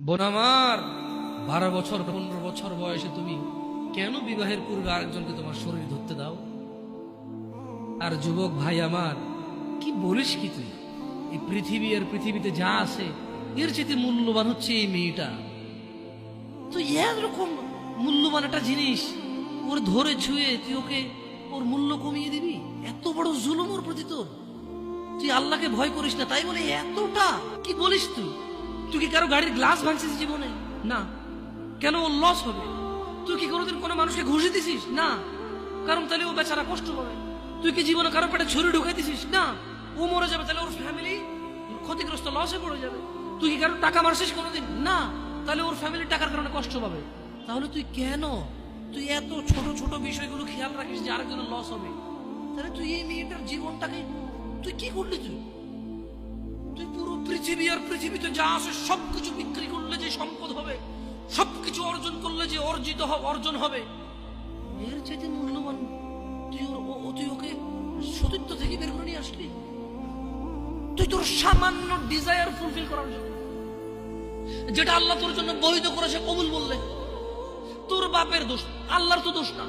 বোন আমার, 12 বছর 15 বছর বয়সে তুমি কেন বিবাহের পূর্বে আরেকজনকে তোমার শরীর ধরতে দাও? আর যুবক ভাই আমার, কি বলিস কি তুই? এই পৃথিবী আর পৃথিবীতে যা আছে এর চেয়ে মূল্যবান হচ্ছে এই মেয়েটা। তো এরকম মূল্যবান একটা জিনিস ওর ধরে ছুঁয়ে তুই ওকে ওর মূল্য কমিয়ে দিবি? এত বড় জুলুম ওর প্রতি তোর! তুই আল্লাহকে ভয় করিস না তাই বলে এতটা? কি বলিস তুই? তুই কি কারো গাড়ির গ্লাস ভাঙছিস জীবনে? না। কেন? ওর লস হবে। তুই কি কোনোদিন কোনো মানুষকে ঘুষি দিছিস? না। কারণ তাহলে ও বেচারা কষ্ট পাবে। তুই কি জীবনে কারো পেটে ছুরি ঢুকাই দিছিস? না। ও মরে যাবে, তাহলে ওর ফ্যামিলি ক্ষতিগ্রস্ত, লসে পড়ে যাবে। তুই কি কারো টাকা মারছিস কোনোদিন? না। তাহলে ওর ফ্যামিলি টাকার কারণে কষ্ট পাবে। তাহলে তুই কেন তুই এত ছোট ছোট বিষয়গুলো খেয়াল রাখিস যে আরেকজনের লস হবে? তাহলে তুই এই মেয়েটার জীবনটাকে তুই কি করলি? তুই পুরো পৃথিবী আর পৃথিবীতে যা আছে সবকিছু বিক্রি করলে যে সম্পদ হবে, সবকিছু অর্জন করলে যে অর্জন হবে, এর চাইতে মূল্যবান তুই ওকে সতীত্ব থেকে বের করে নিয়ে আসলি? তুই তোর সামান্য ডিজায়ার ফুলফিল করার জন্য, যেটা আল্লাহ তোর জন্য বৈধ করেছে, কবুল বললে তোর বাপের দোষ, আল্লাহর তো দোষ না।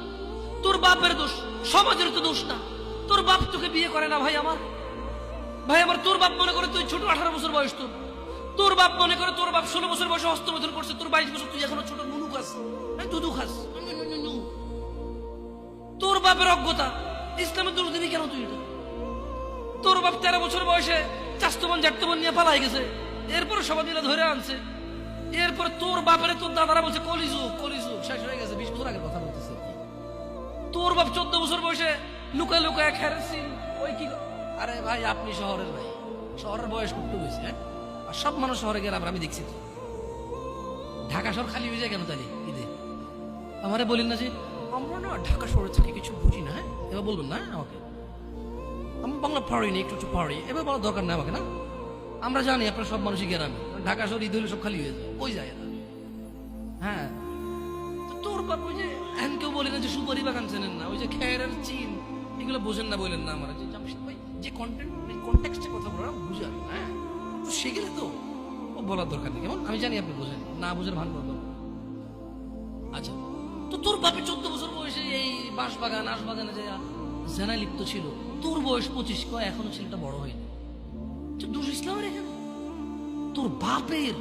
তোর বাপের দোষ, সমাজের তো দোষ না। তোর বাপ তোকে বিয়ে করে না ভাই আমার। তোর বাপ মনে করে তুই ছোট, 18 বছর বয়স তোর। তোর বাপ মনে করে তোর বাপ 16 বছর বয়সে হস্তমৈথুন করছে, তোর 22 বছর, তুই এখনো ছোট নুনু খাস, দুধু খাস। তোর বাপের অজ্ঞতা, ইসলামের দোষ দিবি কেন তুই? তোর বাপ 13 বছর বয়সে চাস্তবন জাটতবন নিয়ে পালাই গেছে, এরপরে সবাই মিলে ধরে আনছে। এরপরে তোর বাপের তোর দাদারা বলছে কলিযুগ শেষ হয়ে গেছে। 20 বছর আগের কথা বলতেছে। তোর বাপ 14 বছর বয়সে লুকায় লুকায় খেরেছিল ওই কি। আরে ভাই, আপনি শহরের ভাই, শহরের বয়স করতে হয়েছে। আর সব মানুষ শহরে গেলে আমি দেখছি তো ঢাকা শহর খালি হয়ে যায় কেন তাহলে ঈদে? আমারে বলেন না যে আমরা না ঢাকা শহরে থেকে কিছু বুঝি না। এবার বলবেন না আমাকে, আমি বাংলা পারি না, একটু পারি, এবার বলার দরকার নেই আমাকে। না, আমরা জানি আপনার সব মানুষই গ্রামে, ঢাকা শহর ঈদ হলে সব খালি হয়ে যায়, ওই যায় না। হ্যাঁ, তোর বাপ ওই যে কেউ বলে না যে সুপারি বাগান চেনেন না, ওই যে খেরের চিন, এগুলো বোঝেন না বলেন না আমার। যে জামশেদ ভাই যে কন্টেক্সটে কথা বলার বুঝার, হ্যাঁ তো শিখলে তো ও বলার দরকার নেই। কেমন? আমি জানি আপনি বোঝেন না, বুঝের ভান করবেন। আচ্ছা, তো তোর বাপে 14 বছর বয়সে এই বাঁশবাগান আশবাগানে যে জেনায় লিপ্ত ছিল, তোর বয়স 25, কয় এখনো ছেলেটা বড় হয়নি। তো দোষ ইসলামের এখানে? তোর বাপের,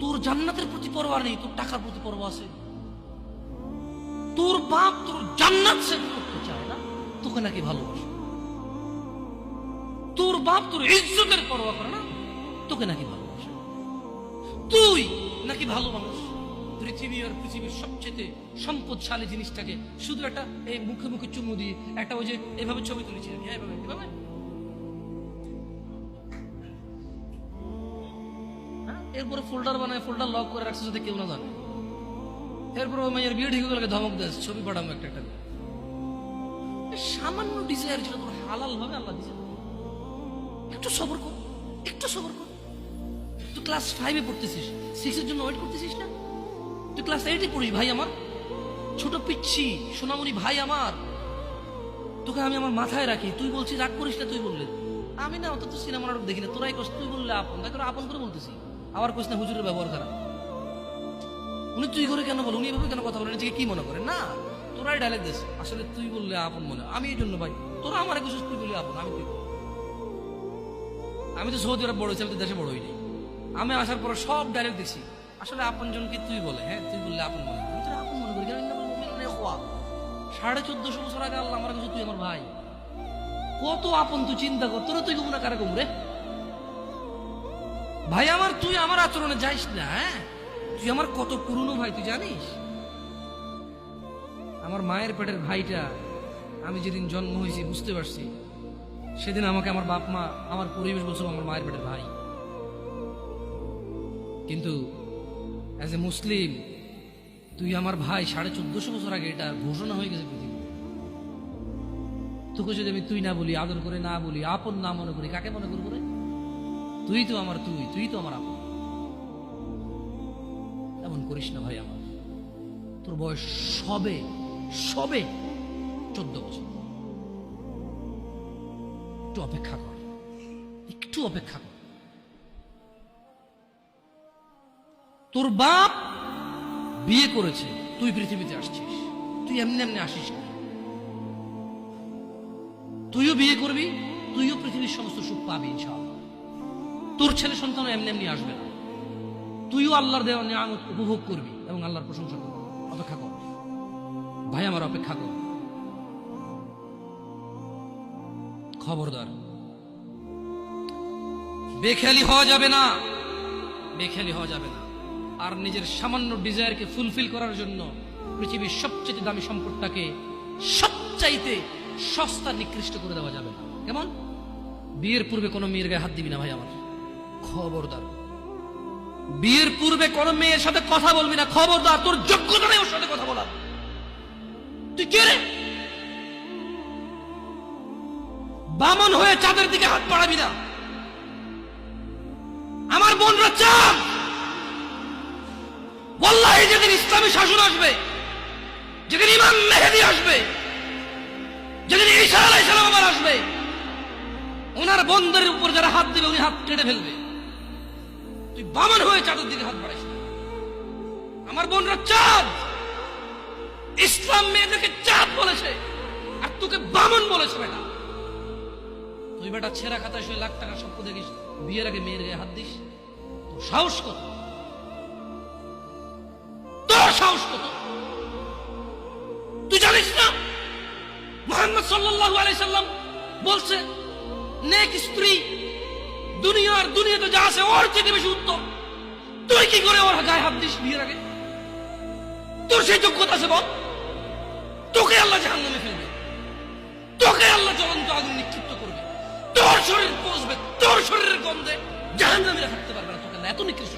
তোর জান্নাতের প্রতি পরোয়া নেই, তোর টাকার প্রতি পরোয়া আছে। তোর বাপ তোর জান্নাত সেট করতে চায় না, তোকে নাকি ভালোবাসে। তোর বাপ তোর ইজ্জতের পরোয়া করে না, তোকে নাকি ভালোবাসে। তুই নাকি ভালো মানুষ, পৃথিবী আর পৃথিবীর সবচেয়ে সম্পদশালী জিনিসটাকে শুধু একটা এই মুখে মুখে চুমু দিয়ে একটা ওই যে এভাবে ছবি তুলেছি আমি, এভাবে এভাবে। এরপরে ফোল্ডার বানায়, ফোল্ডার লক করে রাখছে যাতে কেউ না জানে। এরপর ওই মেয়ের বিয়ে ঠিক হয়ে গেলে ধমক দেয়, ছবি পাঠাবো একটা একটা। সামান্য ডিজায়ার যেটা তোর হালাল ভাবে আল্লাহ দিয়েছে, একটু সবর কর, একটু সবর কর। তুই ক্লাস 5-এ পড়তেছিস, 6-এর জন্য ওয়েট করতেছিস না? তুই ক্লাস 8-এ পড়িস ভাই আমার, ছোট পিচ্ছি সোনামণি ভাই আমার। তোকে আমি আমার মাথায় রাখি, তুই বলছিস রাগ করিস না। তুই বললে আমি না অত তো সিনেমা নাটক দেখি না, তোরাই কস। তুই বললে আপন, তাকে আপন করে বলতেছি। আবার কস না হুজুরের ব্যবহার খারাপ। উনি তুই করে কেন বল, উনি এভাবে কেন কথা বলেন, নিজেকে কি মনে করে? না, তোরাই ডায়লগ দিস। আসলে তুই বললে আপন মনে, আমি এই জন্য ভাই তোরা আমার কিছু, তুই বললে আপন, আমি তুই। আমি তো সৌদি আরব বড় হয়েছি, আমি তো দেশে বড় হইনি। আমি আসার পর সব ডায়লগ দেখছি। আসলে আপন জনকে তুই বলে, হ্যাঁ তুই বললে আপন মনে, আমি তোরা আপন মনে করি। 1450 বছর আগে আল্লাহ আমার কাছে তুই আমার ভাই। কত আপন তুই চিন্তা কর। তোরা তুই গুমরা কারা গুমরে ভাই আমার? তুই আমার আচরণে যাইস না। হ্যাঁ, তুই আমার কত পুরনো ভাই তুই জানিস? আমার মায়ের পেটের ভাইটা আমি যেদিন জন্ম হয়েছি বুঝতে পারছি, সেদিন আমাকে আমার বাপ মা, আমার পরিবেশ বলছিল আমার মায়ের পেটের ভাই। কিন্তু অ্যাজ এ মুসলিম তুই আমার ভাই। 1450 বছর আগে এটা ঘোষণা হয়ে গেছে পৃথিবী। তোকে যদি আমি তুই না বলি, আদর করে না বলি, আপন না মনে করি, কাকে মনে করবো রে? তুই তো আমার তুই তো আমার আপন। এমন করিস না ভাই আমার। তোর বয়স সবে সবে 14 বছর। একটু অপেক্ষা কর, একটু অপেক্ষা কর। তোর বাপ বিয়ে করেছে, তুই পৃথিবীতে আসছিস, তুই এমনি এমনি আসিস না। তুইও বিয়ে করবি, তুইও পৃথিবীর সমস্ত সুখ পাবি ইনশাআল্লাহ। তোর ছেলে সন্তান এমনি এমনি আসবে না, তুইও আল্লাহর দেওয়া নিয়ামত উপভোগ করবি এবং আল্লাহর প্রশংসা করবি। অপেক্ষা কর ভাই আমার, অপেক্ষা কর। খবরদার, বেখেয়ালি হওয়া যাবে না, বেখেয়ালি হওয়া যাবে না। আর নিজের সামান্য ডিজায়ারকে ফুলফিল করার জন্য পৃথিবীর সবচেয়ে দামি সম্পদটাকে সবচাইতে সস্তা নিকৃষ্ট করে দেওয়া যাবে না। কেমন? বিয়ের পূর্বে কোনো মেয়ের গায়ে হাত দিবি না ভাই আমার, খবরদার। বিয়ের পূর্বে কোনো মেয়ের সাথে কথা বলবি না, খবরদার। তোর যোগ্যতা নেই ওর সাথে কথা বলার। তুই কে রে? বামন হয়ে চাঁদের দিকে হাত বাড়াবি না। আমার বোনরা চাঁদ, ওয়াল্লাহি যেদিন ইসলামী শাসন আসবে, যেদিন ইমাম মেহেদী আসবে, যেদিন ঈসা আলাইহিস সালাম আবার আসবে, ওনার বন্ধের উপর যারা হাত দিবে উনি হাত কেটে ফেলবে। তুই বামন হয়ে চাঁদের দিকে হাত বাড়াইস না। আমার বোনরা চাঁদ, ইসলাম মেয়েদেরকে চাঁদ বলেছে আর তোকে বামন বলেছে। বেটা তুই বেটা ছেঁড়া খাতায় শুয়ে লাখ টাকার স্বপ্ন দেখিস, বিয়ের আগে মেয়ের গায়ে হাত দিস? তোর সাহস কত? তোর সাহস কত? তুই জানিস না মুহাম্মদ সাল্লাল্লাহু আলাইহি সাল্লাম বলছে নেক স্ত্রী দুনিয়াতে যা আছে ওর থেকে বেশি উত্তম। তুই কি করে ওর গায়ে হাত দিস বিয়ের আগে? তোর সেই যোগ্যতা আছে বল? তোকে আল্লাহ জাহান্নামে ফেলবে, তোকে আল্লাহ জ্বলন্ত আগুন নিক্ষিপ্ত করবে, তোর শরীর পচবে, তোর শরীরের গন্ধে জাহান্নামীরা থাকতে পারবে না। তোকে এত নিকৃষ্ট